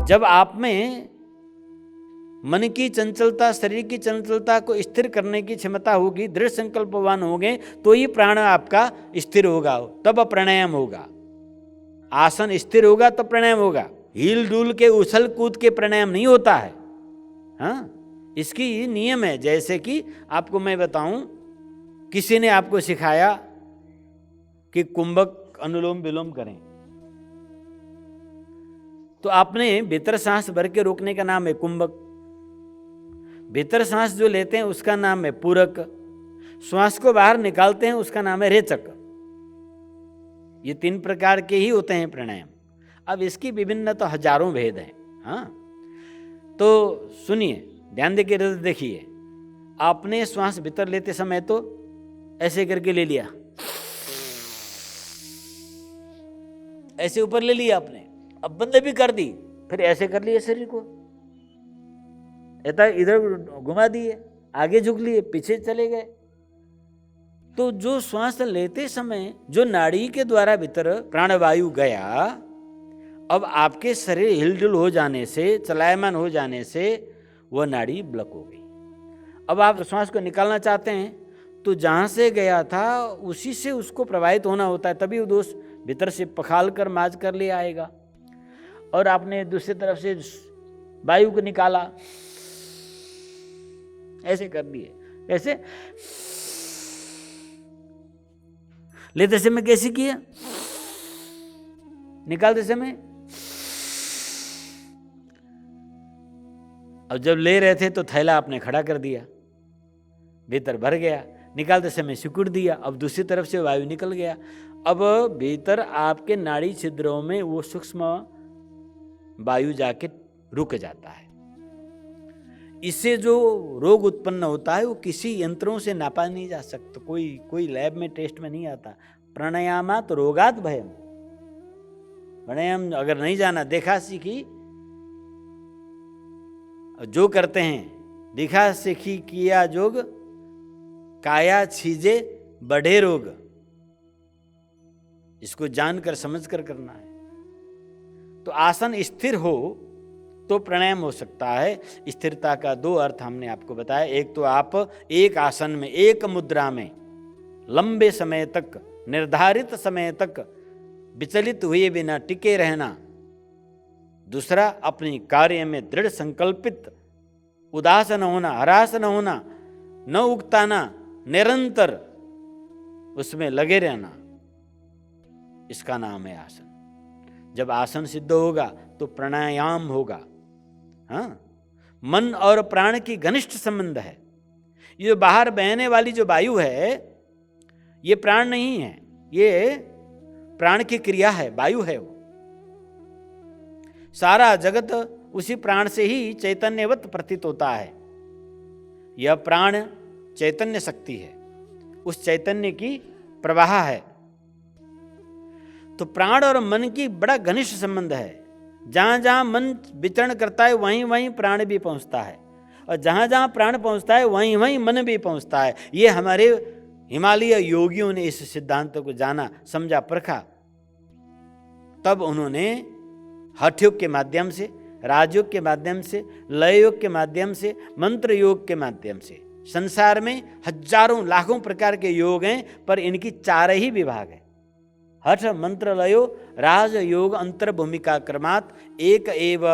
जब आप में मन की चंचलता, शरीर की चंचलता को स्थिर करने की क्षमता होगी, दृढ़ संकल्पवान होंगे, तो ही प्राण आपका स्थिर होगा, तब प्राणायाम होगा। आसन स्थिर होगा तो प्राणायाम होगा। हिल डुल के उछल कूद के प्राणायाम नहीं होता है। हाँ, इसकी नियम है। जैसे कि आपको मैं बताऊं, किसी ने आपको सिखाया कि कुंभक अनुलोम विलोम करें, तो आपने भीतर सांस भर के रोकने का नाम है कुंभक, भीतर सांस जो लेते हैं उसका नाम है पूरक, श्वास को बाहर निकालते हैं उसका नाम है रेचक। ये 3 प्रकार के ही होते हैं प्राणायाम। अब इसकी विभिन्न तो हजारों भेद हैं। हाँ, तो सुनिए, ध्यान देके देखिए। आपने श्वास भीतर लेते समय तो ऐसे करके ले लिया, ऐसे ऊपर ले लिया आपने, अब बंद भी कर दी, फिर ऐसे कर लिया शरीर को, इधर घुमा दिए, आगे झुक लिए, पीछे चले गए। तो जो श्वास लेते समय जो नाड़ी के द्वारा भीतर प्राणवायु गया, अब आपके शरीर हिलडुल हो जाने से, चलायमान हो जाने से वह नाड़ी ब्लॉक हो गई। अब आप श्वास को निकालना चाहते हैं तो जहां से गया था उसी से उसको प्रवाहित होना होता है, तभी वो दोष भीतर से पखाल कर माज कर ले आएगा। और आपने दूसरी तरफ से वायु को निकाला, ऐसे कर दिए, ऐसे लेते समय कैसे किया, निकालते समय, अब जब ले रहे थे तो थैला आपने खड़ा कर दिया, भीतर भर गया, निकालते समय सिकुड़ दिया, अब दूसरी तरफ से वायु निकल गया। अब भीतर आपके नाड़ी छिद्रों में वो सूक्ष्म वायु जाके रुक जाता है। इससे जो रोग उत्पन्न होता है वो किसी यंत्रों से नापा नहीं जा सकता, कोई लैब में टेस्ट में नहीं आता। प्राणायामात रोगात भयम। प्राणायाम अगर नहीं जाना, देखा सीखी जो करते हैं, दिखा सीखी किया जोग, काया छीजे बढ़े रोग। इसको जानकर समझकर करना है। तो आसन स्थिर हो तो प्राणायाम हो सकता है। स्थिरता का 2 अर्थ हमने आपको बताया। एक तो आप एक आसन में, एक मुद्रा में लंबे समय तक, निर्धारित समय तक विचलित हुए बिना टिके रहना। दूसरा, अपनी कार्य में दृढ़ संकल्पित, उदास न होना, हरास न होना, न उकताना, निरंतर उसमें लगे रहना, इसका नाम है आसन। जब आसन सिद्ध होगा तो प्राणायाम होगा। हाँ, मन और प्राण की घनिष्ठ संबंध है। ये बाहर बहने वाली जो वायु है ये प्राण नहीं है, ये प्राण की क्रिया है, वायु है। वो सारा जगत उसी प्राण से ही चैतन्यवत प्रतीत होता है। यह प्राण चैतन्य शक्ति है, उस चैतन्य की प्रवाह है। तो प्राण और मन की बड़ा घनिष्ठ संबंध है। जहां जहां मन विचरण करता है वहीं वहीं प्राण भी पहुंचता है, और जहां जहां प्राण पहुंचता है वहीं वहीं मन भी पहुंचता है। ये हमारे हिमालय योगियों ने इस सिद्धांत को जाना, समझा, परखा। तब उन्होंने हठ योग के माध्यम से, राजयोग के माध्यम से, लय योग के माध्यम से, मंत्र योग के माध्यम से, संसार में हजारों लाखों प्रकार के योग हैं, पर इनकी 4 ही विभाग हैं। हठ, मंत्र, लयो, राज योग अंतर भूमिका क्रमात् एक एव।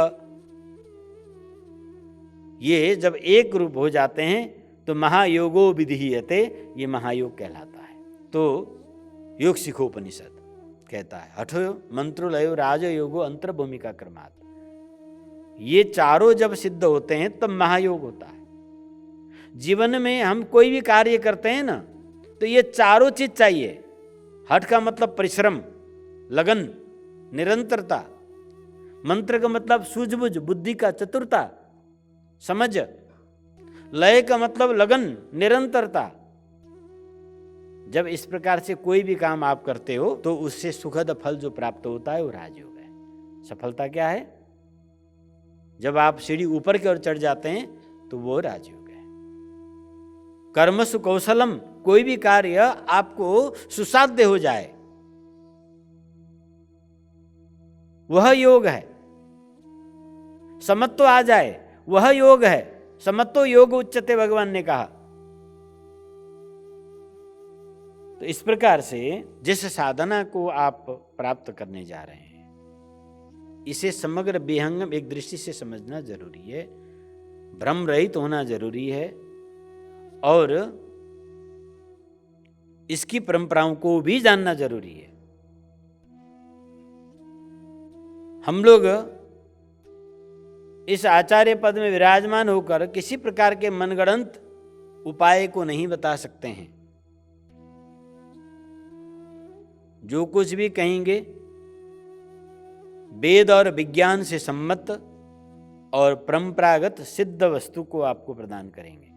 ये जब एक रूप हो जाते हैं तो महायोगो विधीयते, ये महायोग कहलाता है। तो योग शिखोपनिषद कहता है हठ, मंत्र, लयो, राज योगो अंतर भूमिका क्रमात्। ये चारों जब सिद्ध होते हैं तब महायोग होता है। जीवन में हम कोई भी कार्य करते हैं ना, तो ये चारों चीज चाहिए। हठ का मतलब परिश्रम, लगन, निरंतरता। मंत्र का मतलब सूझबूझ, बुद्धि का चतुरता, समझ। लय का मतलब लगन, निरंतरता। जब इस प्रकार से कोई भी काम आप करते हो तो उससे सुखद फल जो प्राप्त होता है वो राजयोग है। सफलता क्या है? जब आप सीढ़ी ऊपर की ओर चढ़ जाते हैं तो वो राजयोग है। कर्मसु कौशलम, कोई भी कार्य आपको सुसाध्य हो जाए वह योग है। समत्व आ जाए, वह योग है। समत्व योग उच्चते, भगवान ने कहा। तो इस प्रकार से जिस साधना को आप प्राप्त करने जा रहे हैं, इसे समग्र विहंगम एक दृष्टि से समझना जरूरी है, भ्रम रहित होना जरूरी है, और इसकी परंपराओं को भी जानना जरूरी है। हम लोग इस आचार्य पद में विराजमान होकर किसी प्रकार के मनगढ़ंत उपाय को नहीं बता सकते हैं। जो कुछ भी कहेंगे वेद और विज्ञान से सम्मत और परंपरागत सिद्ध वस्तु को आपको प्रदान करेंगे।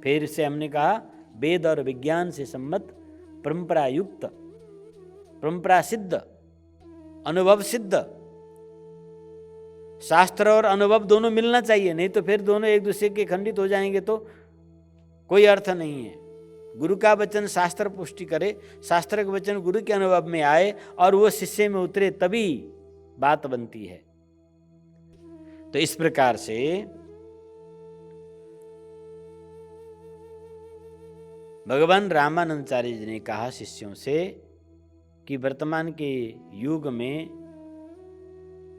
फिर से हमने कहा, वेद और विज्ञान से सम्मत, परंपरा युक्त, परंपरा सिद्ध, अनुभव सिद्ध। शास्त्र और अनुभव दोनों मिलना चाहिए, नहीं तो फिर दोनों एक दूसरे के खंडित हो जाएंगे तो कोई अर्थ नहीं है। गुरु का वचन शास्त्र पुष्टि करे, शास्त्र का वचन गुरु के अनुभव में आए और वो शिष्य में उतरे, तभी बात बनती है। तो इस प्रकार से भगवान रामानंदाचार्य जी ने कहा शिष्यों से कि वर्तमान के युग में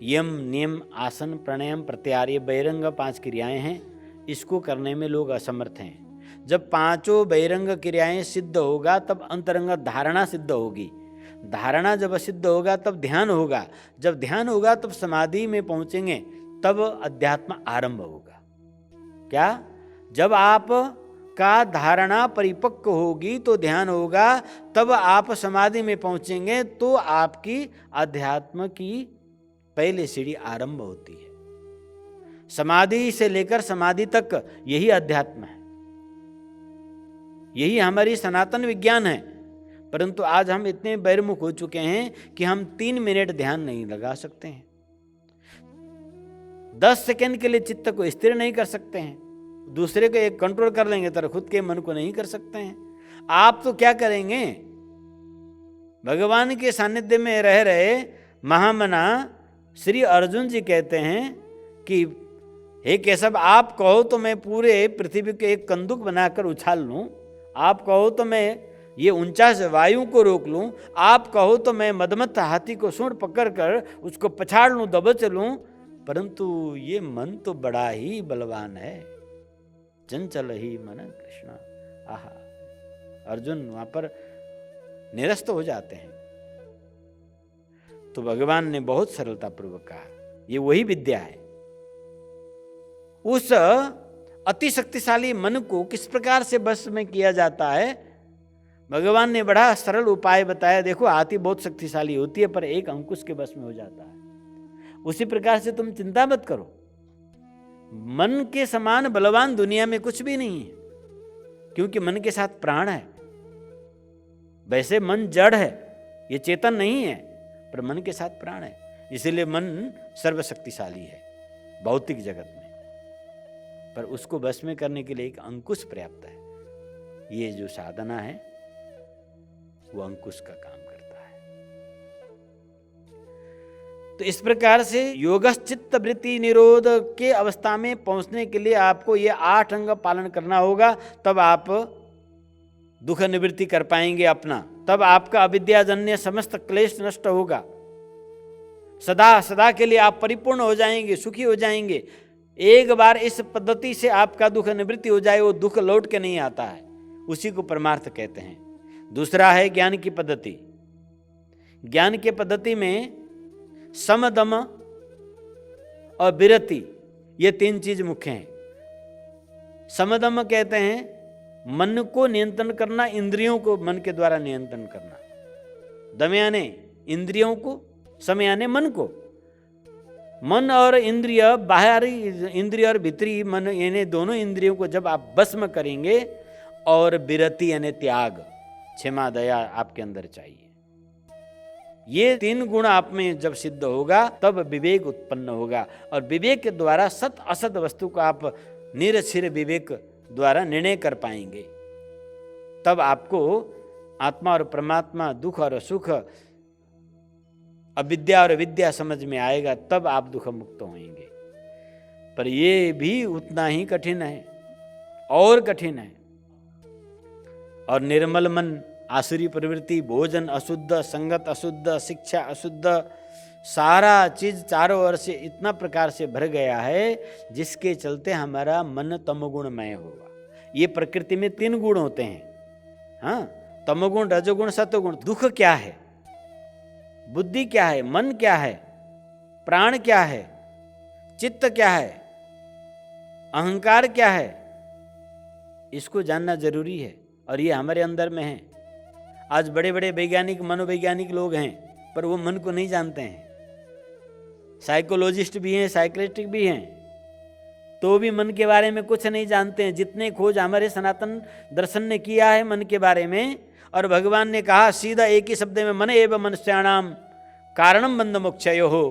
यम, नियम, आसन, प्राणायाम, प्रत्याहार, ये बहिरंग 5 क्रियाएं हैं, इसको करने में लोग असमर्थ हैं। जब 5 बहिरंग क्रियाएं सिद्ध होगा तब अंतरंग धारणा सिद्ध होगी। धारणा जब सिद्ध होगा तब ध्यान होगा। जब ध्यान होगा तब समाधि में पहुंचेंगे, तब अध्यात्म आरंभ होगा। क्या? जब आप का धारणा परिपक्व होगी तो ध्यान होगा, तब आप समाधि में पहुंचेंगे, तो आपकी अध्यात्म की पहली सीढ़ी आरंभ होती है। समाधि से लेकर समाधि तक यही अध्यात्म है, यही हमारी सनातन विज्ञान है। परंतु आज हम इतने बहिर्मुख हो चुके हैं कि हम 3 मिनट ध्यान नहीं लगा सकते हैं, 10 सेकंड के लिए चित्त को स्थिर नहीं कर सकते हैं। दूसरे को एक कंट्रोल कर लेंगे तो खुद के मन को नहीं कर सकते हैं। आप तो क्या करेंगे? भगवान के सानिध्य में रह रहे महामना श्री अर्जुन जी कहते हैं कि हे केशव, आप कहो तो मैं पूरे पृथ्वी के एक कंदुक बनाकर उछाल लूं, आप कहो तो मैं ये 49 वायु को रोक लूं, आप कहो तो मैं मदमत्त हाथी को सूंड पकड़ कर उसको पछाड़ लूं, दबोच लूं, परंतु ये मन तो बड़ा ही बलवान है, चंचल ही मन कृष्ण। आहा, अर्जुन वहां पर निरस्त हो जाते हैं। तो भगवान ने बहुत सरलता पूर्वक कहा, ये वही विद्या है। उस अति शक्तिशाली मन को किस प्रकार से बस में किया जाता है, भगवान ने बड़ा सरल उपाय बताया। देखो, हाथी बहुत शक्तिशाली होती है पर एक अंकुश के बस में हो जाता है। उसी प्रकार से तुम चिंता मत करो, मन के समान बलवान दुनिया में कुछ भी नहीं है, क्योंकि मन के साथ प्राण है। वैसे मन जड़ है, ये चेतन नहीं है, पर मन के साथ प्राण है, इसीलिए मन सर्वशक्तिशाली है भौतिक जगत में। पर उसको बस में करने के लिए एक अंकुश पर्याप्त है। ये जो साधना है वो अंकुश का काम करता है। तो इस प्रकार से योगश्चित्त वृत्ति निरोध के अवस्था में पहुंचने के लिए आपको ये 8 अंग पालन करना होगा, तब आप दुख निवृत्ति कर पाएंगे अपना, तब आपका अविद्याजन्य समस्त क्लेश नष्ट होगा। सदा सदा के लिए आप परिपूर्ण हो जाएंगे, सुखी हो जाएंगे। एक बार इस पद्धति से आपका दुख निवृत्ति हो जाए, वो दुख लौट के नहीं आता है, उसी को परमार्थ कहते हैं। दूसरा है ज्ञान की पद्धति। ज्ञान की पद्धति में सम, दम और विरति, ये 3 चीज मुख्य हैं। समदम कहते हैं मन को नियंत्रण करना, इंद्रियों को मन के द्वारा नियंत्रण करना। दम यानी इंद्रियों को, सम यानी मन को। मन और इंद्रिय, बाहरी इंद्रिय और भीतरी मन, यानी दोनों इंद्रियों को जब आप भस्म करेंगे, और विरति यानी त्याग, क्षमा, दया आपके अंदर चाहिए। ये 3 गुण आप में जब सिद्ध होगा तब विवेक उत्पन्न होगा, और विवेक के द्वारा सत असत वस्तु को आप निरक्षर विवेक द्वारा निर्णय कर पाएंगे। तब आपको आत्मा और परमात्मा, दुख और सुख, अविद्या और विद्या समझ में आएगा, तब आप दुख मुक्त होंगे। पर ये भी उतना ही कठिन है और कठिन है। और निर्मल मन, आसुरी प्रवृत्ति, भोजन अशुद्ध, संगत अशुद्ध, शिक्षा अशुद्ध, सारा चीज चारों ओर से इतना प्रकार से भर गया है जिसके चलते हमारा मन तमोगुणमय होगा। ये प्रकृति में 3 गुण होते हैं, हाँ, तमोगुण, रजोगुण, सतोगुण। दुख क्या है, बुद्धि क्या है, मन क्या है, प्राण क्या है, चित्त क्या है, अहंकार क्या है, इसको जानना जरूरी है। और ये हमारे अंदर में है। आज बड़े बड़े वैज्ञानिक, मनोवैज्ञानिक लोग हैं, पर वो मन को नहीं जानते हैं। साइकोलॉजिस्ट भी हैं, साइकियाट्रिस्ट भी हैं, तो भी मन के बारे में कुछ नहीं जानते हैं। जितने खोज हमारे सनातन दर्शन ने किया है मन के बारे में, और भगवान ने कहा सीधा एक ही शब्द में, मन एव मनुष्याणाम कारणम बंध मोक्षयो हो।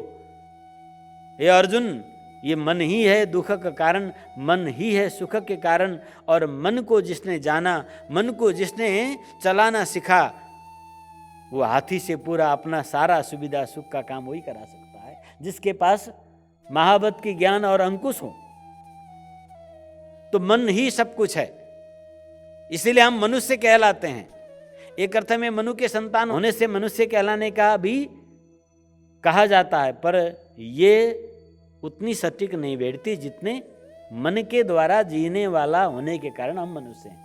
ये अर्जुन, ये मन ही है दुख का कारण, मन ही है सुख के कारण। और मन को जिसने जाना, मन को जिसने चलाना सीखा, वो हाथी से पूरा अपना सारा सुविधा सुख का काम वही करा सकता है, जिसके पास महावत की ज्ञान और अंकुश हो। तो मन ही सब कुछ है, इसीलिए हम मनुष्य कहलाते हैं। एक अर्थ में मनु के संतान होने से मनुष्य कहलाने का भी कहा जाता है, पर ये उतनी सटीक नहीं बैठती जितने मन के द्वारा जीने वाला होने के कारण हम मनुष्य हैं।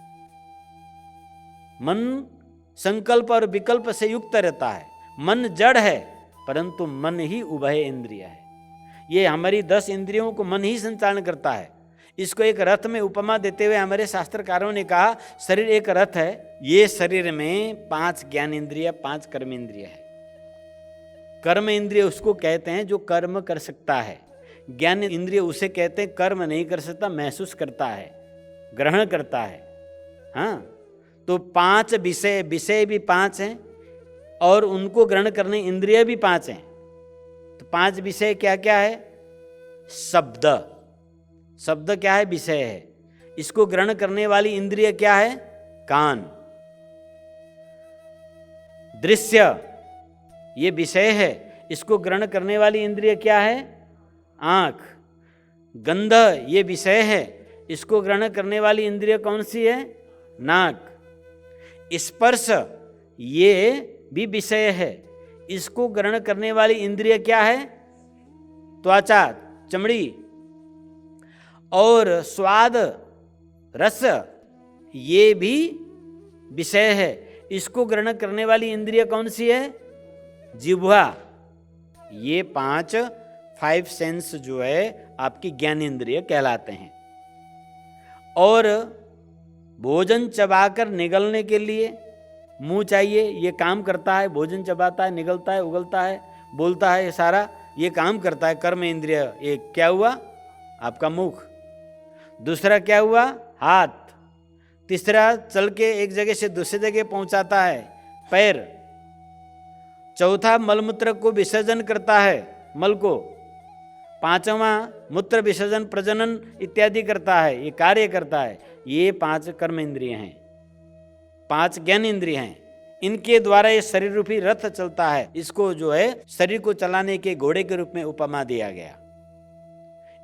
मन संकल्प और विकल्प से युक्त रहता है। मन जड़ है, परंतु मन ही उभय इंद्रिय है। ये हमारी 10 इंद्रियों को मन ही संचालन करता है। इसको एक रथ में उपमा देते हुए हमारे शास्त्रकारों ने कहा, शरीर एक रथ है, ये शरीर में 5 ज्ञान इंद्रिय, 5 कर्म इंद्रिय है। कर्म इंद्रिय उसको कहते हैं जो कर्म कर सकता है, ज्ञान इंद्रिय उसे कहते हैं कर्म नहीं कर सकता, महसूस करता है, ग्रहण करता है। हाँ, तो 5 विषय, विषय भी 5 हैं और उनको ग्रहण करने इंद्रिय भी 5 हैं। तो 5 विषय क्या क्या है? शब्द, शब्द क्या है? विषय है। इसको ग्रहण करने वाली इंद्रिय क्या है? कान। दृश्य ये विषय है, इसको ग्रहण करने वाली इंद्रिय क्या है? आँख। गंध ये विषय है, इसको ग्रहण करने वाली इंद्रिय कौन सी है? नाक। स्पर्श ये भी विषय है, इसको ग्रहण करने वाली इंद्रिय क्या है? त्वचा, चमड़ी। और स्वाद, रस ये भी विषय है, इसको ग्रहण करने वाली इंद्रिय कौन सी है? जिह्वा। ये 5 सेंस जो है आपकी ज्ञानेंद्रिय कहलाते हैं। और भोजन चबाकर निगलने के लिए मुंह चाहिए, ये काम करता है, भोजन चबाता है, निगलता है, उगलता है, बोलता है, ये सारा ये काम करता है कर्म इंद्रिय। एक क्या हुआ? आपका मुख। दूसरा क्या हुआ? हाथ। तीसरा चल के एक जगह से दूसरी जगह पहुंचाता है, पैर। चौथा मलमूत्र को विसर्जन करता है, मल को। 5वां मूत्र विसर्जन, प्रजनन इत्यादि करता है, ये कार्य करता है। ये 5 कर्म इंद्रिय हैं, 5 ज्ञान इंद्रिय हैं। इनके द्वारा ये शरीर रूपी रथ चलता है। इसको जो है शरीर को चलाने के घोड़े के रूप में उपमा दिया गया।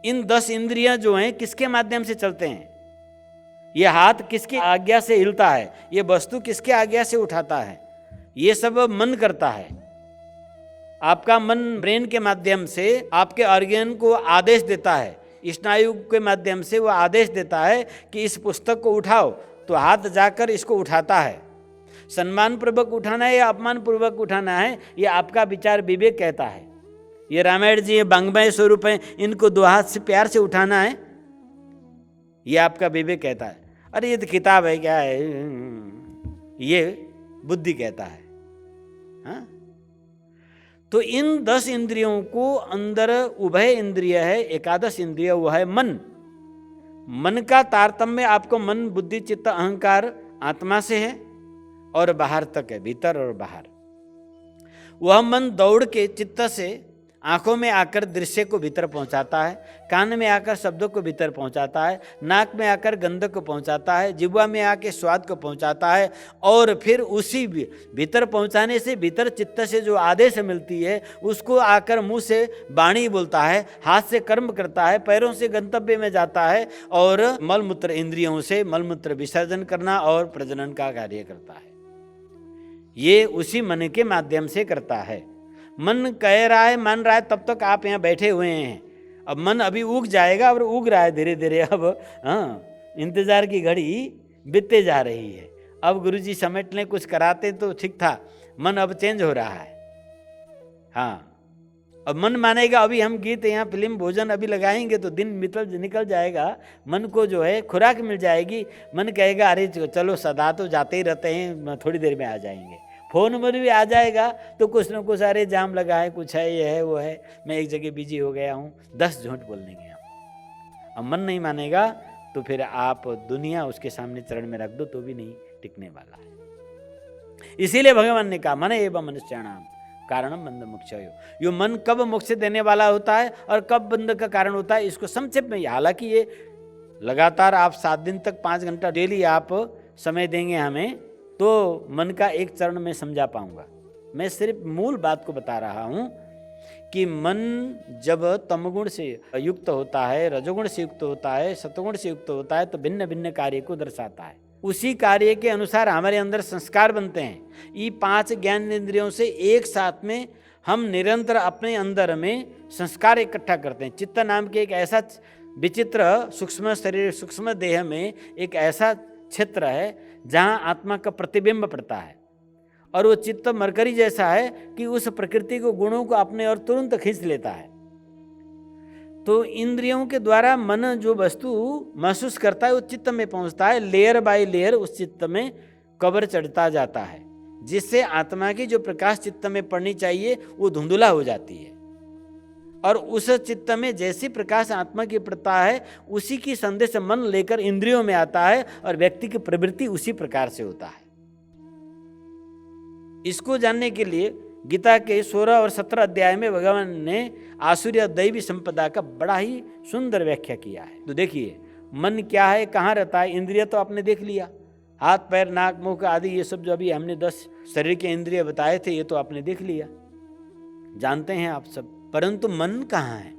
इन 10 इंद्रियां जो हैं किसके माध्यम से चलते हैं? ये हाथ किसकी आज्ञा से हिलता है? ये वस्तु किसके आज्ञा से उठाता है? ये सब मन करता है। आपका मन ब्रेन के माध्यम से आपके ऑर्गन को आदेश देता है, स्नायु के माध्यम से वो आदेश देता है कि इस पुस्तक को उठाओ, तो हाथ जाकर इसको उठाता है। सम्मान पूर्वक उठाना है या अपमान पूर्वक उठाना है, ये आपका विचार विवेक कहता है। ये रामायण जी बांग्मय स्वरूप है, इनको 2 हाथ से प्यार से उठाना है, ये आपका विवेक कहता है। अरे ये तो किताब है, क्या है, ये बुद्धि कहता है। हाँ? तो इन 10 इंद्रियों को अंदर उभय इंद्रिय है, एकादश इंद्रिय वो है मन। मन का तारतम्य आपको मन, बुद्धि, चित्त, अहंकार आत्मा से है और बाहर तक है, भीतर और बाहर। वह मन दौड़ के चित्त से आंखों में आकर दृश्य को भीतर पहुंचाता है, कान में आकर शब्दों को भीतर पहुंचाता है, नाक में आकर गंध को पहुंचाता है, जिह्वा में आके स्वाद को पहुंचाता है, और फिर उसी भीतर पहुंचाने से भीतर चित्त से जो आदेश मिलती है उसको आकर मुंह से वाणी बोलता है, हाथ से कर्म करता है, पैरों से गंतव्य में जाता है, और मलमूत्र इंद्रियों से मलमूत्र विसर्जन करना और प्रजनन का कार्य करता है। ये उसी मन के माध्यम से करता है। मन कह रहा है, मान रहा है, तब तक आप यहाँ बैठे हुए हैं। अब मन अभी उग जाएगा और उग रहा है धीरे धीरे। अब इंतजार की घड़ी बीतते जा रही है। अब गुरुजी समेट लें, कुछ कराते तो ठीक था, मन अब चेंज हो रहा है। अब मन मानेगा अभी हम गीत यहाँ फिल्म भोजन अभी लगाएंगे तो दिन निकल जाएगा, मन को जो है खुराक मिल जाएगी। मन कहेगा अरे चलो सदा तो जाते ही रहते हैं, थोड़ी देर में आ जाएंगे। फोन में भी आ जाएगा तो कुछ न कुछ, अरे जाम लगा है, कुछ है, ये है, वो है, मैं एक जगह बिजी हो गया हूँ, 10 झूठ बोल देंगे हम। अब मन नहीं मानेगा तो फिर आप दुनिया उसके सामने चरण में रख दो तो भी नहीं टिकने वाला है। इसीलिए भगवान ने कहा मन एवं मनुष्याणाम कारणम बंध मोक्षयो। यो मन कब मोक्ष देने वाला होता है और कब बंध का कारण होता है, इसको संक्षेप में, हालांकि ये लगातार आप 7 दिन तक 5 घंटा डेली आप समय देंगे हमें तो मन का एक चरण में समझा पाऊंगा। मैं सिर्फ मूल बात को बता रहा हूं कि मन जब तमगुण से युक्त होता है, रजोगुण से युक्त होता है, सतगुण से युक्त होता है तो भिन्न भिन्न कार्य को दर्शाता है। उसी कार्य के अनुसार हमारे अंदर संस्कार बनते हैं। ये 5 ज्ञान इंद्रियों से एक साथ में हम निरंतर अपने अंदर में संस्कार इकट्ठा करते हैं। चित्त नाम के एक ऐसा विचित्र सूक्ष्म शरीर, सूक्ष्म देह में एक ऐसा क्षेत्र है जहाँ आत्मा का प्रतिबिंब पड़ता है, और वो चित्त मरकरी जैसा है कि उस प्रकृति को, गुणों को अपने और तुरंत खींच लेता है। तो इंद्रियों के द्वारा मन जो वस्तु महसूस करता है वो चित्त में पहुंचता है, लेयर बाय लेयर उस चित्त में कवर चढ़ता जाता है, जिससे आत्मा की जो प्रकाश चित्त में पड़नी चाहिए वो धुंधला हो जाती है। और उस चित्त में जैसी प्रकाश आत्मा की पड़ता है उसी की संदेश मन लेकर इंद्रियों में आता है और व्यक्ति की प्रवृत्ति उसी प्रकार से होता है। इसको जानने के लिए गीता के 16 और 17 अध्याय में भगवान ने आसुरी दैवी संपदा का बड़ा ही सुंदर व्याख्या किया है। तो देखिए मन क्या है, कहाँ रहता है। इंद्रिय तो आपने देख लिया, हाथ पैर नाक मुख आदि ये सब जो अभी हमने 10 शरीर के इंद्रिय बताए थे ये तो आपने देख लिया, जानते हैं आप सब। परंतु मन कहाँ है?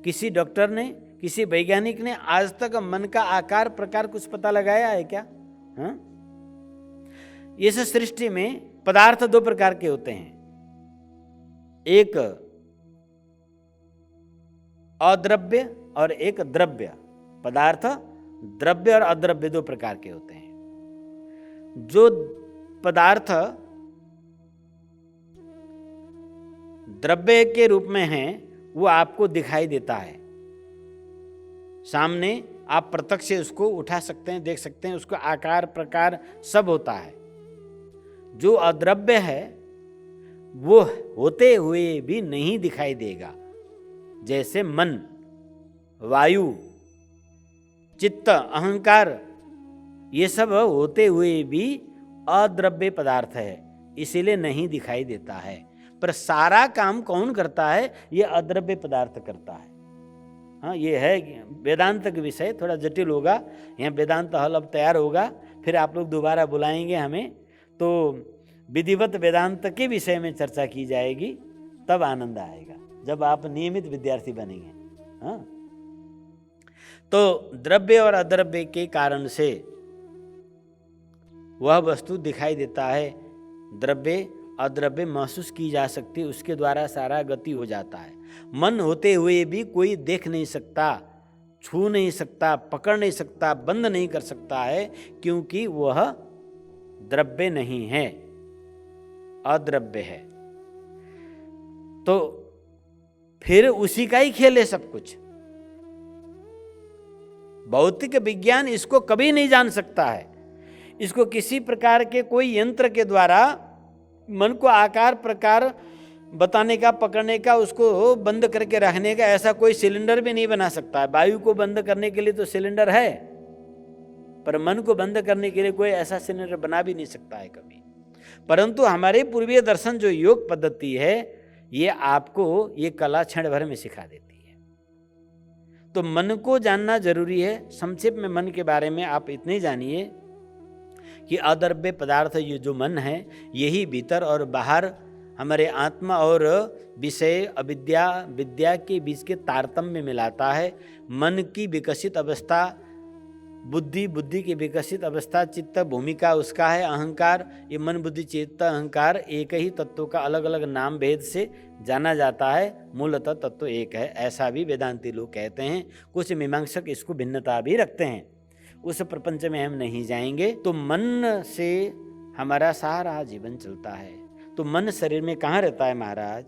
किसी डॉक्टर ने, किसी वैज्ञानिक ने आज तक मन का आकार प्रकार कुछ पता लगाया है क्या? इस सृष्टि में पदार्थ 2 प्रकार के होते हैं, एक अद्रव्य और एक द्रव्य। पदार्थ द्रव्य और अद्रव्य 2 प्रकार के होते हैं। जो पदार्थ द्रव्य के रूप में है वो आपको दिखाई देता है, सामने आप प्रत्यक्ष से उसको उठा सकते हैं, देख सकते हैं, उसका आकार प्रकार सब होता है। जो अद्रव्य है वो होते हुए भी नहीं दिखाई देगा, जैसे मन, वायु, चित्त, अहंकार, ये सब होते हुए भी अद्रव्य पदार्थ है, इसीलिए नहीं दिखाई देता है। पर सारा काम कौन करता है? ये अद्रव्य पदार्थ करता है। हाँ, ये है वेदांत का विषय, थोड़ा जटिल होगा। यहाँ वेदांत हल अब तैयार होगा, फिर आप लोग दोबारा बुलाएंगे हमें, तो विधिवत वेदांत के विषय में चर्चा की जाएगी, तब आनंद आएगा जब आप नियमित विद्यार्थी बनेंगे। हाँ, तो द्रव्य और अद्रव्य के कारण से वह वस्तु दिखाई देता है, द्रव्य अद्रव्य महसूस की जा सकती है, उसके द्वारा सारा गति हो जाता है। मन होते हुए भी कोई देख नहीं सकता, छू नहीं सकता, पकड़ नहीं सकता, बंद नहीं कर सकता है, क्योंकि वह द्रव्य नहीं है, अद्रव्य है। तो फिर उसी का ही खेल है सब कुछ। भौतिक विज्ञान इसको कभी नहीं जान सकता है। इसको किसी प्रकार के कोई यंत्र के द्वारा मन को आकार प्रकार बताने का, पकड़ने का, उसको बंद करके रखने का ऐसा कोई सिलेंडर भी नहीं बना सकता है। वायु को बंद करने के लिए तो सिलेंडर है, पर मन को बंद करने के लिए कोई ऐसा सिलेंडर बना भी नहीं सकता है कभी। परंतु हमारे पूर्वीय दर्शन जो योग पद्धति है, ये आपको ये कला क्षण भर में सिखा देती है। तो मन को जानना जरूरी है। संक्षेप में मन के बारे में आप इतने जानिए कि अद्रव्य पदार्थ ये जो मन है, यही भीतर और बाहर हमारे आत्मा और विषय अविद्या विद्या के बीच के तारतम्य में लाता है। मन की विकसित अवस्था बुद्धि की विकसित अवस्था, चित्त भूमिका उसका है, अहंकार, ये मन बुद्धि चित्त अहंकार एक ही तत्व का अलग अलग नाम भेद से जाना जाता है, मूलतः तत्व एक है, ऐसा भी वेदांती लोग कहते हैं। कुछ मीमांसक इसको भिन्नता भी रखते हैं। उस प्रपंच में हम नहीं जाएंगे। तो मन से हमारा सारा जीवन चलता है। तो मन शरीर में कहाँ रहता है महाराज?